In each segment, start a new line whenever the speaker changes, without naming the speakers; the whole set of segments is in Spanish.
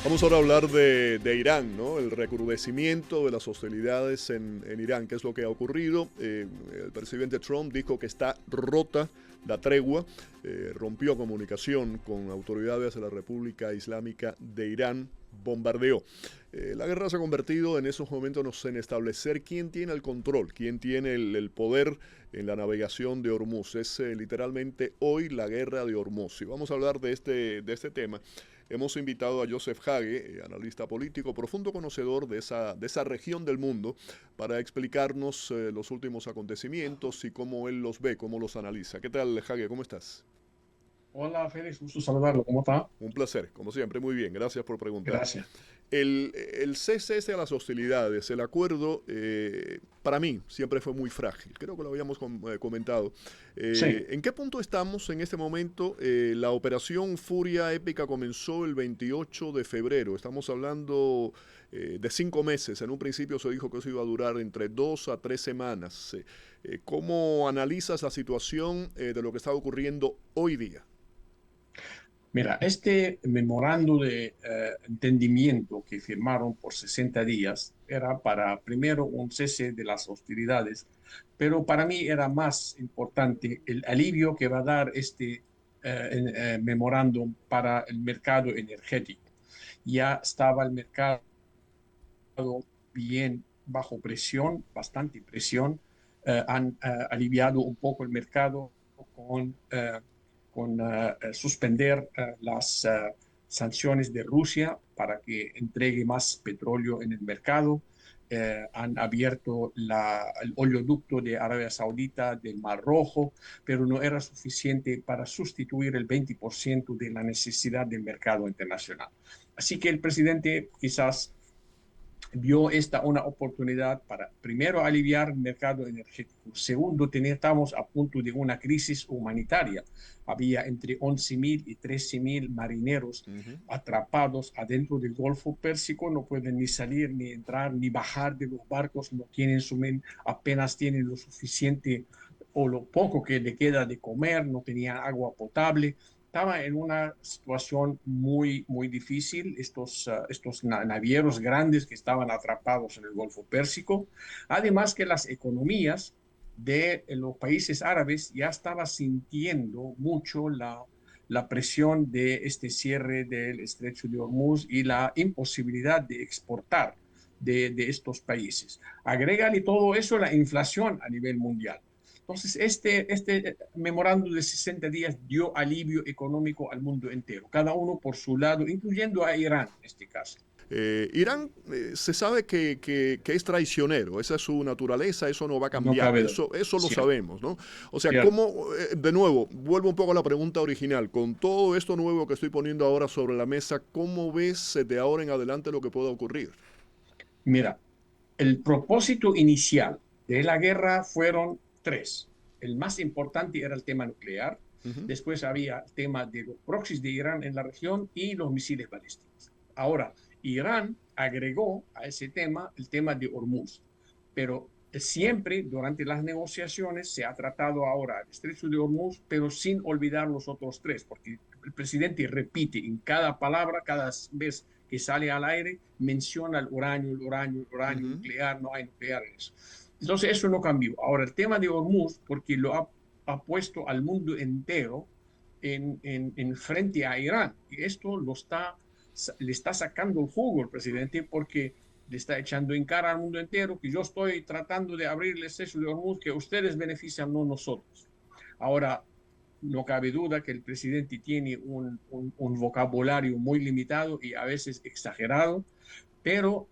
Vamos ahora a hablar de Irán, ¿no? El recrudecimiento de las hostilidades en Irán. ¿Qué es lo que ha ocurrido? El presidente Trump dijo que está rota la tregua, rompió comunicación con autoridades de la República Islámica de Irán, bombardeó. La guerra se ha convertido en esos momentos en establecer quién tiene el control, quién tiene el poder en la navegación de Hormuz. Es literalmente hoy la guerra de Hormuz. Y vamos a hablar de este tema. Hemos invitado a Joseph Hage, analista político, profundo conocedor de esa región del mundo, para explicarnos los últimos acontecimientos y cómo él los ve, cómo los analiza. ¿Qué tal, Hage? ¿Cómo estás?
Hola Félix, gusto saludarlo. ¿Cómo está?
Un placer, como siempre, muy bien. Gracias por preguntar.
Gracias.
El cese a las hostilidades, el acuerdo, para mí siempre fue muy frágil. Creo que lo habíamos comentado.
Sí,
¿En qué punto estamos en este momento? La operación Furia Épica comenzó el 28 de febrero. Estamos hablando de 5 meses. En un principio se dijo que eso iba a durar entre 2 a 3 semanas. ¿Cómo analizas la situación de lo que está ocurriendo hoy día?
mira, este memorando de entendimiento que firmaron por 60 días era para primero un cese de las hostilidades, pero para mí era más importante el alivio que va a dar este memorándum para el mercado energético. Ya estaba el mercado bien bajo presión, bastante presión, han aliviado un poco el mercado con suspender las sanciones de Rusia para que entregue más petróleo en el mercado. Han abierto el oleoducto de Arabia Saudita del Mar Rojo, pero no era suficiente para sustituir el 20% de la necesidad del mercado internacional. Así que el presidente quizás vio esta una oportunidad para, primero, aliviar el mercado energético. Segundo, estamos a punto de una crisis humanitaria. Había entre 11.000 y 13.000 marineros
Ujú.
atrapados adentro del Golfo Pérsico, no pueden ni salir, ni entrar, ni bajar de los barcos, no tienen apenas tienen lo suficiente o lo poco que le queda de comer, no tenían agua potable. Estaba en una situación muy, muy difícil, estos navieros grandes que estaban atrapados en el Golfo Pérsico. Además que las economías de los países árabes ya estaban sintiendo mucho la presión de este cierre del estrecho de Hormuz y la imposibilidad de exportar de estos países. Agrégale todo eso la inflación a nivel mundial. Entonces, este memorando de 60 días dio alivio económico al mundo entero, cada uno por su lado, incluyendo a Irán en este caso.
Irán se sabe que es traicionero, esa es su naturaleza, eso no va a
No
cambiar,
cabe duda.
eso lo
Cierto,
sabemos, ¿no? O sea,
cierto.
¿cómo, de nuevo, vuelvo un poco a la pregunta original, con todo esto nuevo que estoy poniendo ahora sobre la mesa, ¿cómo ves de ahora en adelante lo que pueda ocurrir?
Mira, el propósito inicial de la guerra fueron tres. El más importante era el tema nuclear.
Ujú.
Después había el tema de los proxies de Irán en la región y los misiles balísticos. Ahora, Irán agregó a ese tema el tema de Hormuz, pero siempre durante las negociaciones se ha tratado ahora el estrecho de Hormuz, pero sin olvidar los otros tres, porque el presidente repite en cada palabra, cada vez que sale al aire, menciona el uranio, el uranio
Ujú.
nuclear, no hay nuclear en eso. Entonces eso no cambió. Ahora el tema de Hormuz, porque ha puesto al mundo entero en frente a Irán, y esto le está sacando el jugo el presidente porque le está echando en cara al mundo entero que yo estoy tratando de abrir el estrecho de Hormuz, que ustedes benefician, no nosotros. Ahora, no cabe duda que el presidente tiene un vocabulario muy limitado y a veces exagerado, pero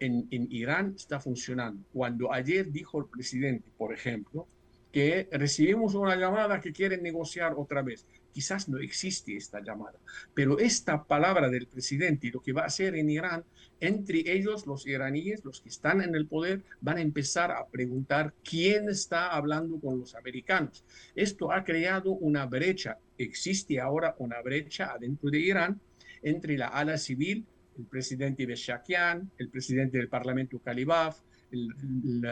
en Irán está funcionando. Cuando ayer dijo el presidente, por ejemplo, que recibimos una llamada que quieren negociar otra vez. Quizás no existe esta llamada, pero esta palabra del presidente y lo que va a hacer en Irán, entre ellos los iraníes, los que están en el poder, van a empezar a preguntar quién está hablando con los americanos. Esto ha creado una brecha. Existe ahora una brecha adentro de Irán entre la ala civil, el presidente Beshakian, el presidente del Parlamento Kalibaf, el,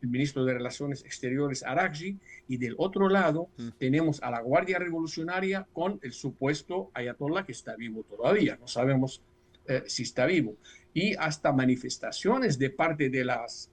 el ministro de Relaciones Exteriores Araghchi, y del otro lado tenemos a la Guardia Revolucionaria con el supuesto ayatollah que está vivo todavía, no sabemos si está vivo, y hasta manifestaciones de parte de las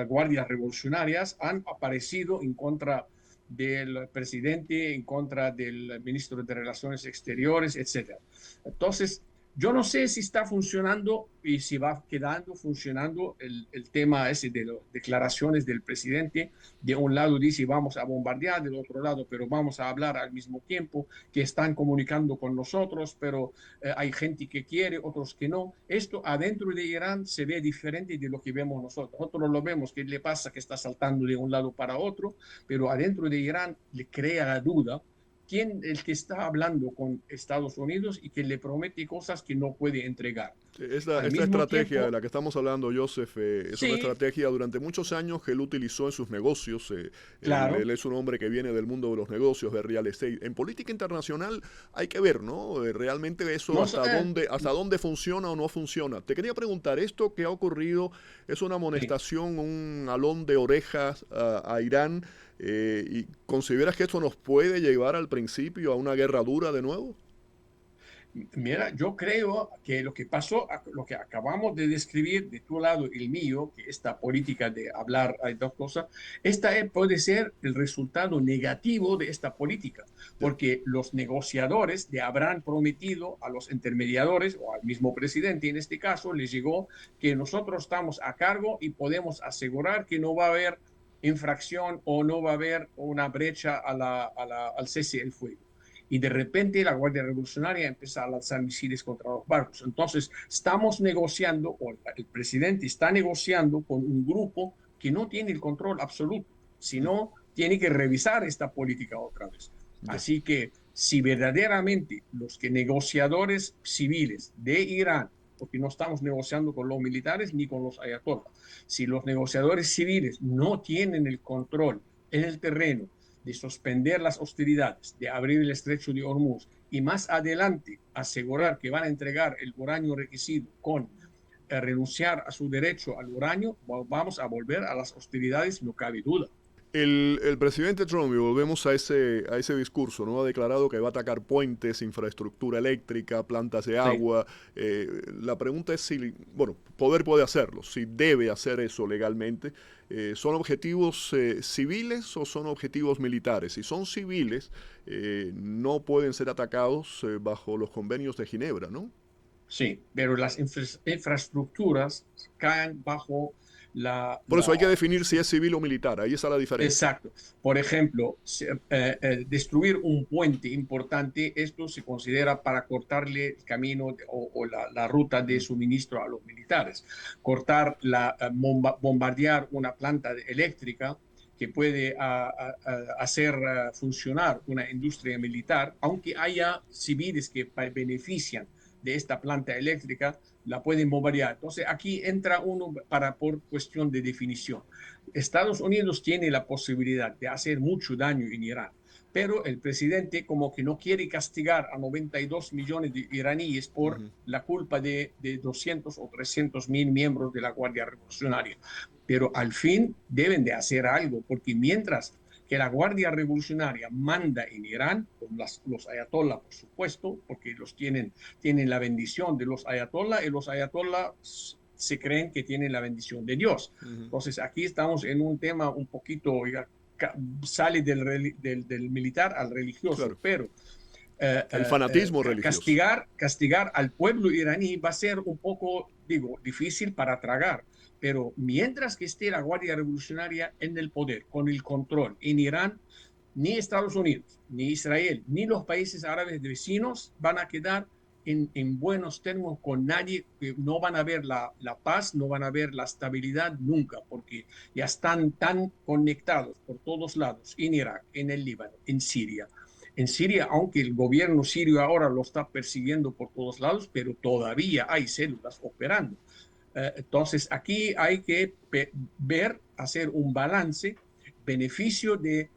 guardias revolucionarias han aparecido en contra del presidente, en contra del ministro de Relaciones Exteriores, etcétera. Entonces, yo no sé si está funcionando y si va quedando funcionando el tema ese de las declaraciones del presidente. De un lado dice vamos a bombardear, del otro lado, pero vamos a hablar al mismo tiempo, que están comunicando con nosotros, pero hay gente que quiere, otros que no. Esto adentro de Irán se ve diferente de lo que vemos nosotros. Nosotros lo vemos que le pasa que está saltando de un lado para otro, pero adentro de Irán le crea la duda quién el que está hablando con Estados Unidos y que le promete cosas que no puede entregar.
Esta
Al mismo
estrategia de
tiempo,
la que estamos hablando, Joseph, es una
sí,
estrategia durante muchos años que él utilizó en sus negocios.
claro,
Él es un hombre que viene del mundo de los negocios, de real estate. En política internacional hay que ver, ¿no? Realmente eso
no,
hasta dónde funciona o no funciona. Te quería preguntar, ¿esto que ha ocurrido es una
sí.
amonestación, un alón de orejas a Irán? ¿Y consideras que esto nos puede llevar al principio a una guerra dura de nuevo?
Mira, yo creo que lo que pasó, lo que acabamos de describir de tu lado y el mío, que esta política de hablar, hay dos cosas, esta puede ser el resultado negativo de esta política,
Ya.
porque los negociadores le habrán prometido a los intermediadores o al mismo presidente, en este caso, les llegó que nosotros estamos a cargo y podemos asegurar que no va a haber infracción o no va a haber una brecha al cese del fuego y de repente la Guardia Revolucionaria empieza a lanzar misiles contra los barcos. Entonces, estamos negociando, o el presidente está negociando con un grupo que no tiene el control absoluto, sino tiene que revisar esta política otra vez.
Ya.
Así que si verdaderamente los que negociadores civiles de Irán, porque no estamos negociando con los militares ni con los ayatolás, si los negociadores civiles no tienen el control en el terreno de suspender las hostilidades, de abrir el estrecho de Hormuz y más adelante asegurar que van a entregar el uranio requisito con renunciar a su derecho al uranio, vamos a volver a las hostilidades, no cabe duda.
El presidente Trump, y volvemos a ese discurso, ¿no? Ha declarado que va a atacar puentes, infraestructura eléctrica, plantas de
Sí.
agua. La pregunta es si, bueno, poder puede hacerlo, si debe hacer eso legalmente. ¿Son objetivos civiles o son objetivos militares? Si son civiles, no pueden ser atacados bajo los convenios de Ginebra, ¿no?
Sí, pero las infraestructuras caen bajo
Por eso hay que definir si es civil o militar, ahí está la diferencia.
Exacto. Por ejemplo, destruir un puente importante, esto se considera para cortarle el camino o la ruta de
Mm.
suministro a los militares. Cortar, bombardear una planta eléctrica que puede hacer funcionar una industria militar, aunque haya civiles que benefician de esta planta eléctrica, la pueden bombardear. Entonces, aquí entra uno por cuestión de definición. Estados Unidos tiene la posibilidad de hacer mucho daño en Irán, pero el presidente como que no quiere castigar a 92 millones de iraníes por
Ujú.
la culpa de 200 o 300 mil miembros de la Guardia Revolucionaria. Pero al fin deben de hacer algo, porque mientras que la Guardia Revolucionaria manda en Irán, con los ayatollah, por supuesto, porque tienen la bendición de los ayatollah y los ayatollah se creen que tienen la bendición de Dios.
Ujú.
Entonces, aquí estamos en un tema un poquito, oiga, sale del militar al religioso,
Claro,
pero
el fanatismo religioso.
castigar al pueblo iraní va a ser un poco, digo, difícil para tragar. Pero mientras que esté la Guardia Revolucionaria en el poder, con el control en Irán, ni Estados Unidos, ni Israel, ni los países árabes vecinos van a quedar buenos términos con nadie, que no van a ver la paz, no van a ver la estabilidad nunca, porque ya están tan conectados por todos lados, en Irak, en el Líbano, en Siria. En Siria, aunque el gobierno sirio ahora lo está persiguiendo por todos lados, pero todavía hay células operando. Entonces, aquí hay que ver, hacer un balance, beneficio de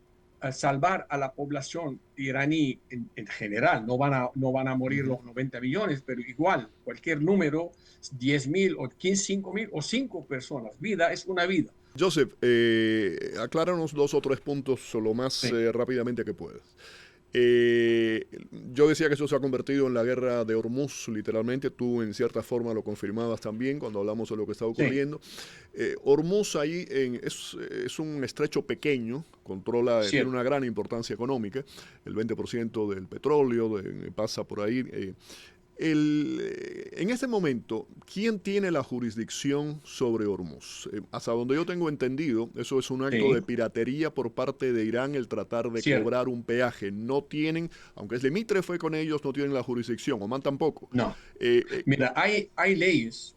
salvar a la población iraní en general. No van a morir los 90 millones, pero igual, cualquier número, 10.000 o 15.000 o 5 personas. Vida es una vida.
Joseph, acláranos 2 o 3 puntos lo más
Sí,
rápidamente que puedas. Eh, yo decía que eso se ha convertido en la guerra de Hormuz, literalmente. Tú en cierta forma lo confirmabas también cuando hablamos de lo que está
sí,
ocurriendo. Hormuz ahí es un estrecho pequeño, controla, tiene
cierto.
una gran importancia económica, el 20% del petróleo pasa por ahí. En este momento, ¿quién tiene la jurisdicción sobre Hormuz? Hasta donde yo tengo entendido, eso es un acto
Sí,
de piratería por parte de Irán el tratar de
cierto.
cobrar un peaje. No tienen, aunque es limítrofe con ellos, no tienen la jurisdicción. Oman tampoco.
No.
Eh, eh,
Mira, hay leyes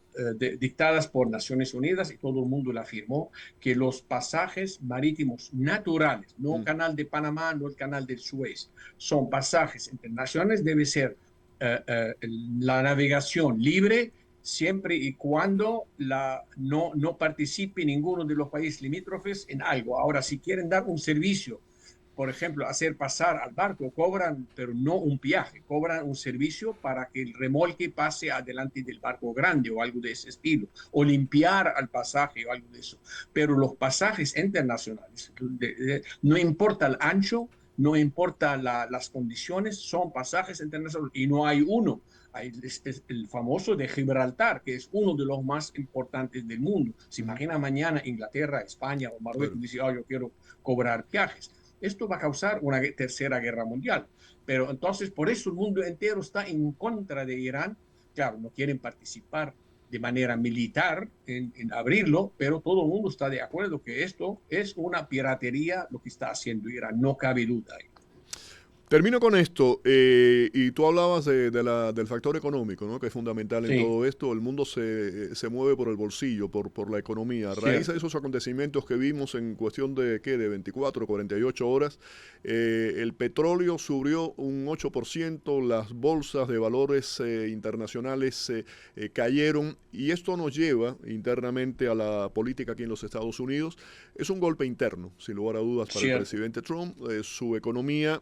dictadas por Naciones Unidas y todo el mundo la firmó, que los pasajes marítimos naturales, no
mm,
canal de Panamá, no el canal del Suez, son pasajes internacionales, debe ser la navegación libre siempre y cuando no participe ninguno de los países limítrofes en algo. Ahora, si quieren dar un servicio, por ejemplo, hacer pasar al barco, cobran, pero no un viaje, cobran un servicio para que el remolque pase adelante del barco grande o algo de ese estilo, o limpiar al pasaje o algo de eso. Pero los pasajes internacionales, no importa el ancho, no importa las condiciones, son pasajes internacionales y no hay uno. Hay el famoso de Gibraltar, que es uno de los más importantes del mundo. Se
mm,
imagina mañana Inglaterra, España o
claro.
Marruecos dice, oh, yo quiero cobrar viajes. Esto va a causar una tercera guerra mundial. Pero entonces, por eso el mundo entero está en contra de Irán. Claro, no quieren participar de manera militar en abrirlo, pero todo el mundo está de acuerdo que esto es una piratería lo que está haciendo Irán, no cabe duda.
Termino con esto, y tú hablabas del factor económico, ¿no? Que es fundamental en
Sí,
todo esto. El mundo se mueve por el bolsillo, por la economía. A raíz de
cierto,
esos acontecimientos que vimos en cuestión de, ¿qué? De 24, 48 horas, el petróleo subió un 8%, las bolsas de valores internacionales cayeron, y esto nos lleva internamente a la política aquí en los Estados Unidos. Es un golpe interno, sin lugar a dudas, para el
cierto.
presidente Trump. Su economía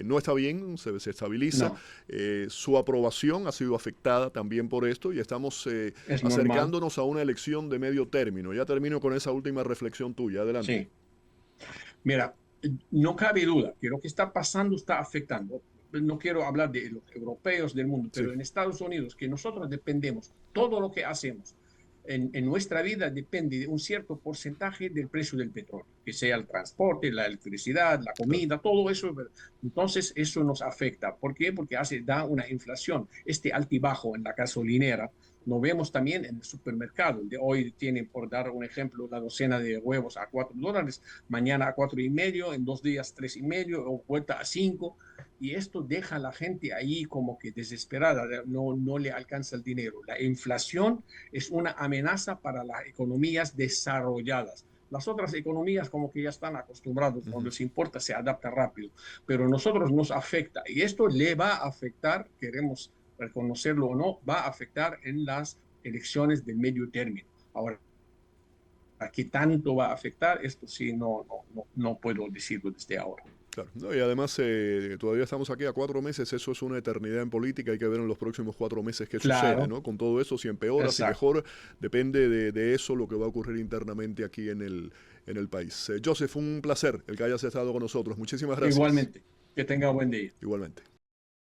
no está bien, se estabiliza.
No,
Su aprobación ha sido afectada también por esto, y estamos
es normal.
acercándonos a una elección de medio término. Ya termino con esa última reflexión tuya. Adelante.
Sí. Mira, no cabe duda que lo que está pasando está afectando. No quiero hablar de los europeos del mundo,
Sí,
pero en Estados Unidos, que nosotros dependemos, todo lo que hacemos en nuestra vida depende de un cierto porcentaje del precio del petróleo, que sea el transporte, la electricidad, la
claro.
comida, todo eso. Entonces, eso nos afecta. ¿Por qué? Porque da una inflación, este altibajo en la gasolinera. Lo vemos también en el supermercado. De hoy tienen, por dar un ejemplo, la docena de huevos a $4, mañana a 4,5, en 2 días 3,5, o vuelta a 5. Y esto deja a la gente ahí como que desesperada, no le alcanza el dinero. La inflación es una amenaza para las economías desarrolladas. Las otras economías como que ya están acostumbrados, cuando
Ujú.
les importa se adapta rápido, pero a nosotros nos afecta y esto le va a afectar, queremos reconocerlo o no, va a afectar en las elecciones de medio término. Ahora, ¿a qué tanto va a afectar? Esto sí, no puedo decirlo desde ahora.
Claro, no, y además todavía estamos aquí a 4 meses. Eso es una eternidad en política. Hay que ver en los próximos 4 meses qué sucede,
Claro,
¿no? Con todo eso, si empeora, si
exacto.
mejora, depende de eso lo que va a ocurrir internamente aquí en el país. Joseph, un placer el que hayas estado con nosotros. Muchísimas gracias.
Igualmente, que tenga buen día.
Igualmente.